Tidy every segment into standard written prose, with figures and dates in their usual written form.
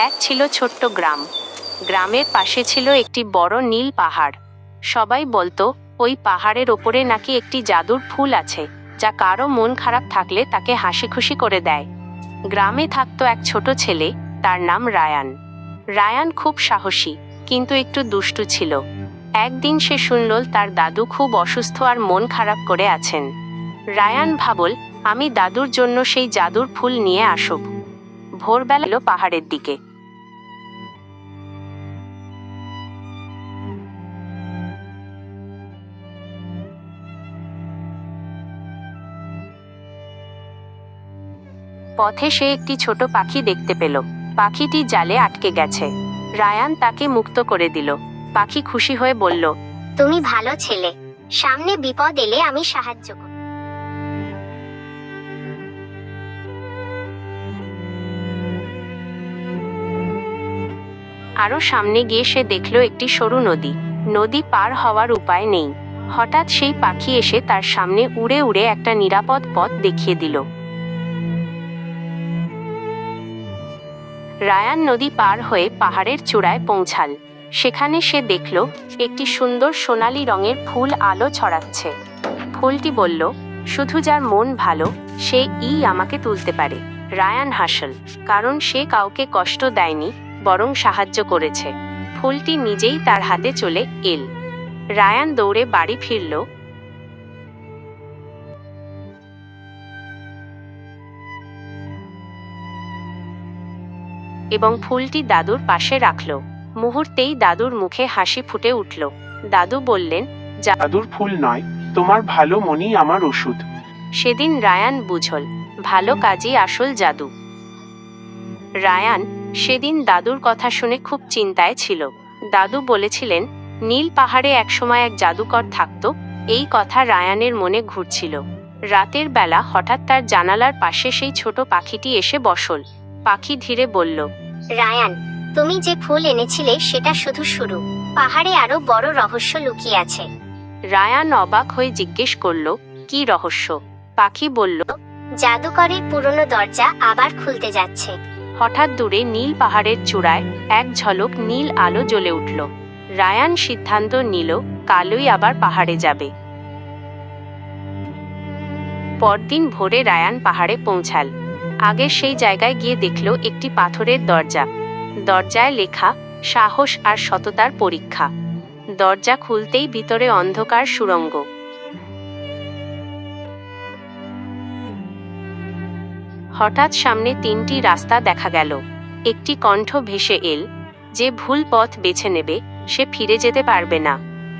এক ছিল ছোট্ট গ্রাম। গ্রামের পাশে ছিল একটি বড় নীল পাহাড়। সবাই বলতো ওই পাহাড়ের ওপরে নাকি একটি জাদুর ফুল আছে, যা কারো মন খারাপ থাকলে তাকে হাসি খুশি করে দেয়। গ্রামে থাকতো এক ছোট ছেলে, তার নাম রায়ান। রায়ান খুব সাহসী, কিন্তু একটু দুষ্টু ছিল। একদিন সে শুনল তার দাদু খুব অসুস্থ আর মন খারাপ করে আছেন। রায়ান ভাবল, আমি দাদুর জন্য সেই জাদুর ফুল নিয়ে আসব। ভোরবেলা এলো পাহাড়ের দিকে। পথে সে একটি ছোট পাখি দেখতে পেল। পাখিটি জালে আটকে গেছে। রায়ান তাকে মুক্ত করে দিল। পাখি খুশি হয়ে বলল, তুমি ভালো ছেলে, সামনে বিপদ এলে আমি সাহায্য করব। আরো সামনে গিয়ে সে দেখল একটি সরু নদী। নদী পার হওয়ার উপায় নেই। হঠাৎ সেই পাখি এসে তার সামনে উড়ে উড়ে একটা নিরাপদ পথ দেখিয়ে দিল। রায়ান নদী পার হয়ে পাহাড়ের চূড়ায় পৌঁছাল। সেখানে সে দেখল একটি সুন্দর সোনালী রঙের ফুল আলো ছড়াচ্ছে। ফুলটি বলল, শুধু যার মন ভালো সে আমাকে তুলতে পারে। রায়ান হাসল, কারণ সে কাউকে কষ্ট দেয়নি, বরং সাহায্য করেছে। ফুলটি নিজেই তার হাতে চলে এল। রায়ান দৌড়ে বাড়ি ফিরল এবং ফুলটি দাদুর পাশে রাখল। মুহূর্তেই দাদুর মুখে হাসি ফুটে উঠল। দাদু বললেন, জাদুর ফুল নয়, তোমার ভালো মনই আমার ওষুধ। সেদিন রায়ান বুঝল, ভালো কাজই আসল জাদু। রায়ান সেদিন দাদুর কথা শুনে খুব চিন্তায় ছিল। দাদু বলেছিলেন, নীল পাহাড়ে একসময় এক জাদুকর থাকতো। এই কথা রায়ানের মনে ঘুরছিল। রাতের বেলা হঠাৎ তার জানালার পাশে সেই ছোট পাখিটি এসে বসল। পাখি ধীরে বলল, রায়ান, তুমি যে ফুল এনেছিলে সেটা শুধু শুরু। পাহাড়ে আরো বড় রহস্য লুকিয়ে আছে। রায়ান অবাক হয়ে জিজ্ঞেস করল, কি রহস্য? পাখি বলল, জাদুকরের পুরনো দরজা আবার খুলতে যাচ্ছে। হঠাৎ দূরে নীল পাহাড়ের চূড়ায় এক ঝলক নীল আলো জ্বলে উঠল। রায়ান সিদ্ধান্ত নিল, কালই আবার পাহাড়ে যাবে। পরদিন ভোরে রায়ান পাহাড়ে পৌঁছাল। আগের সেই জায়গায় গিয়ে দেখল একটি পাথরের দরজা। দরজায় লেখা, সাহস আর সততার পরীক্ষা। দরজা খুলতেই ভিতরে অন্ধকার সুড়ঙ্গ। হঠাৎ সামনে তিনটি রাস্তা দেখা গেল। একটি কণ্ঠ ভেসে এল, যে ভুল পথ বেছে নেবে সে ফিরে যেতে পারবে না।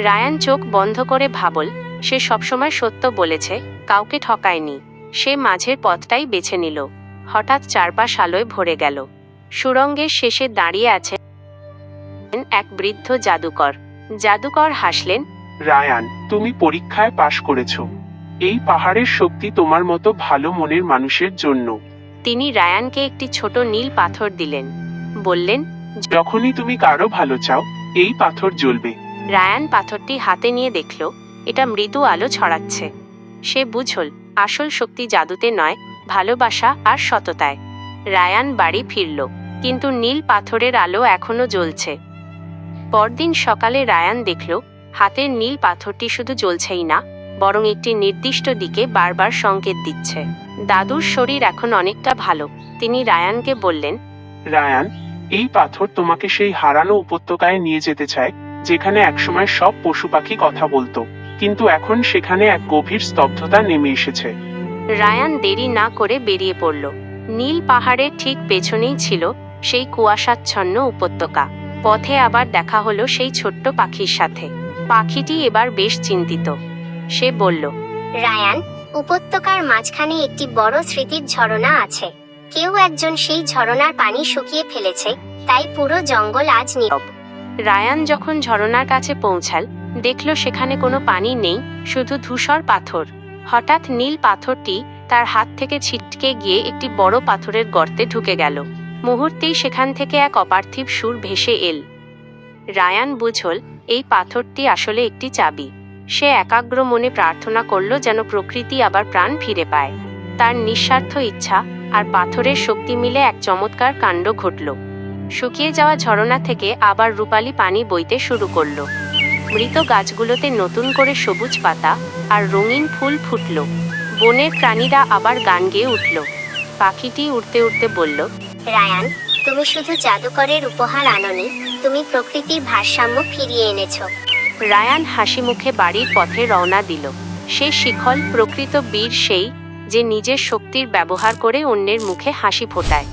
রায়ান চোখ বন্ধ করে ভাবল, সে সবসময় সত্য বলেছে, কাউকে ঠকায়নি। সে মাঝের পথটাই বেছে নিল। হঠাৎ চারপাশ আলোয় ভরে গেল। সুড়ঙ্গের শেষে দাঁড়িয়ে আছেন এক বৃদ্ধ জাদুকর। জাদুকর হাসলেন, রায়ান, তুমি পরীক্ষায় পাশ করেছো। এই পাহাড়ের শক্তি তোমার মতো ভালো মনের মানুষের জন্য। তিনি রায়ানকে একটি ছোট নীল পাথর দিলেন। বললেন, যখনই তুমি কারো ভালো চাও, এই পাথর জ্বলবে। রায়ান পাথরটি হাতে নিয়ে দেখল, এটা মৃদু আলো ছড়াচ্ছে। সে বুঝল, আসল শক্তি জাদুতে নয়, ভালোবাসা আর সততায়। রায়ান বাড়ি ফিরল, কিন্তু নীল পাথরের আলো এখনো জ্বলছে। পরদিন সকালে রায়ান দেখল, হাতের নীল পাথরটি শুধু জ্বলছেই না, বরং একটি নির্দিষ্ট দিকে বারবার সংকেত দিচ্ছে। দাদুর শরীর এখন অনেকটা ভালো। তিনি রায়ানকে বললেন, রায়ান, এই পাথর তোমাকে সেই হারানো উপত্যকায় নিয়ে যেতে চায়, যেখানে একসময় সব পশু পাখি কথা বলতো, কিন্তু এখন সেখানে এক গভীর স্তব্ধতা নেমে এসেছে। রায়ান দেরি না করে বেরিয়ে পড়ল। নীল পাহাড়ের ঠিক পেছনেই ছিল সেই কুয়াশাচ্ছন্ন উপত্যকা। পথে আবার দেখা হলো সেই ছোট্ট পাখির সাথে। পাখিটি এবার বেশ চিন্তিত। সে বলল, রায়ান, উপত্যকার মাঝখানে একটি বড় স্মৃতির ঝরনা আছে। কেউ একজন সেই ঝরনার পানি শুকিয়ে ফেলেছে, তাই পুরো জঙ্গল আজ নীরব। রায়ান যখন ঝরনার কাছে পৌঁছাল, দেখল সেখানে কোনো পানি নেই, শুধু ধূসর পাথর। হঠাৎ নীল পাথরটি তার হাত থেকে ছিটকে গিয়ে একটি বড় পাথরের গর্তে ঢুকে গেল। মুহূর্তেই সেখান থেকে এক অপার্থিব সুর ভেসে এল। রায়ান বুঝল, এই পাথরটি আসলে একটি চাবি। সে একাগ্র মনে প্রার্থনা করল যেন প্রকৃতি আবার প্রাণ ফিরে পায়। তার নিঃস্বার্থ ইচ্ছা আর পাথরের শক্তি মিলে এক চমৎকার কাণ্ড ঘটল। শুকিয়ে যাওয়া ঝরনা থেকে আবার রূপালি পানি বইতে শুরু করলো। মৃত গাছগুলোতে নতুন করে সবুজ পাতা আর রঙিন ফুল ফুটল। বনের প্রাণীরা আবার গান গেয়ে উঠল। পাখিটি উড়তে উড়তে বলল, রায়ান, তুমি শুধু জাদুকরের উপহার আনোনি, তুমি প্রকৃতির ভারসাম্য ফিরিয়ে এনেছো। রায়ান হাসি মুখে বাড়ির পথে রওনা দিল। সে শিখল প্রকৃত বীর সেই যে নিজের শক্তির ব্যবহার করে অন্যের মুখে হাসি ফোটায়।